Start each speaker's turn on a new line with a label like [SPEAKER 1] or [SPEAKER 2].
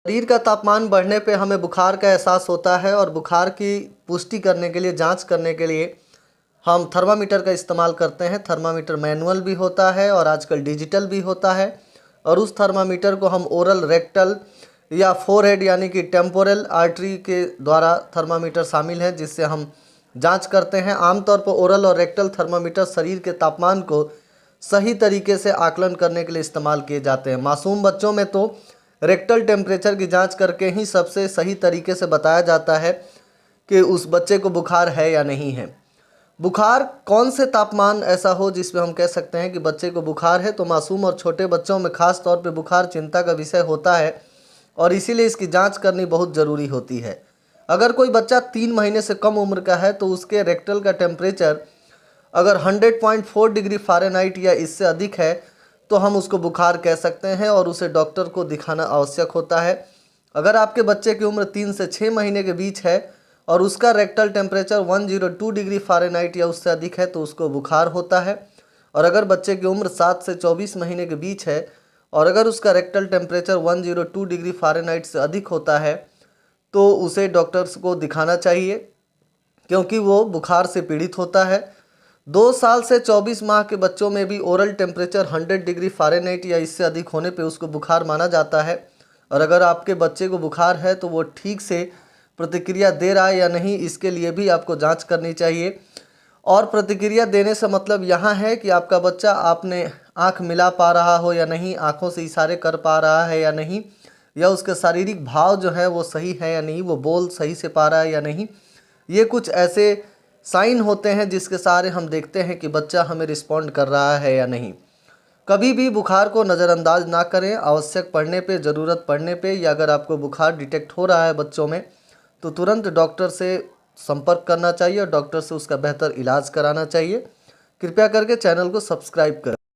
[SPEAKER 1] शरीर का तापमान बढ़ने पे हमें बुखार का एहसास होता है और बुखार की पुष्टि करने के लिए, जांच करने के लिए हम थर्मामीटर का इस्तेमाल करते हैं। थर्मामीटर मैनुअल भी होता है और आजकल डिजिटल भी होता है और उस थर्मामीटर को हम ओरल, रेक्टल या फोरहेड यानी कि टेम्पोरल आर्टरी के द्वारा थर्मामीटर शामिल है जिससे हम जांच करते हैं। आमतौर पर ओरल और रेक्टल थर्मामीटर शरीर के तापमान को सही तरीके से आकलन करने के लिए इस्तेमाल किए जाते हैं। मासूम बच्चों में तो रेक्टल टेम्परेचर की जांच करके ही सबसे सही तरीके से बताया जाता है कि उस बच्चे को बुखार है या नहीं है। बुखार कौन से तापमान ऐसा हो जिसमें हम कह सकते हैं कि बच्चे को बुखार है, तो मासूम और छोटे बच्चों में खास तौर पे बुखार चिंता का विषय होता है और इसीलिए इसकी जांच करनी बहुत ज़रूरी होती है। अगर कोई बच्चा 3 महीने से कम उम्र का है तो उसके रेक्टल का टेम्परेचर अगर 100.4 डिग्री फ़ारेनहाइट या इससे अधिक है तो हम उसको बुखार कह सकते हैं और उसे डॉक्टर को दिखाना आवश्यक होता है। अगर आपके बच्चे की उम्र 3 से 6 महीने के बीच है और उसका रेक्टल टेम्परेचर 102 डिग्री फ़ारेनहाइट या उससे अधिक है तो उसको बुखार होता है। और अगर बच्चे की उम्र 7 से 24 महीने के बीच है और अगर उसका रेक्टल टेम्परेचर 102 डिग्री फ़ारेनहाइट से अधिक होता है तो उसे डॉक्टर्स को दिखाना चाहिए क्योंकि वो बुखार से पीड़ित होता है। 2 साल से 24 माह के बच्चों में भी ओरल टेम्परेचर 100 डिग्री फ़ारेनहाइट या इससे अधिक होने पे उसको बुखार माना जाता है। और अगर आपके बच्चे को बुखार है तो वो ठीक से प्रतिक्रिया दे रहा है या नहीं, इसके लिए भी आपको जांच करनी चाहिए। और प्रतिक्रिया देने से मतलब यहाँ है कि आपका बच्चा आपने आँख मिला पा रहा हो या नहीं, आँखों से इशारे कर पा रहा है या नहीं, या उसके शारीरिक भाव जो है वो सही है या नहीं, वो बोल सही से पा रहा है या नहीं। ये कुछ ऐसे साइन होते हैं जिसके सहारे हम देखते हैं कि बच्चा हमें रिस्पॉन्ड कर रहा है या नहीं। कभी भी बुखार को नज़रअंदाज ना करें। आवश्यक पड़ने पे, ज़रूरत पड़ने पे या अगर आपको बुखार डिटेक्ट हो रहा है बच्चों में तो तुरंत डॉक्टर से संपर्क करना चाहिए और डॉक्टर से उसका बेहतर इलाज कराना चाहिए। कृपया करके चैनल को सब्सक्राइब करें।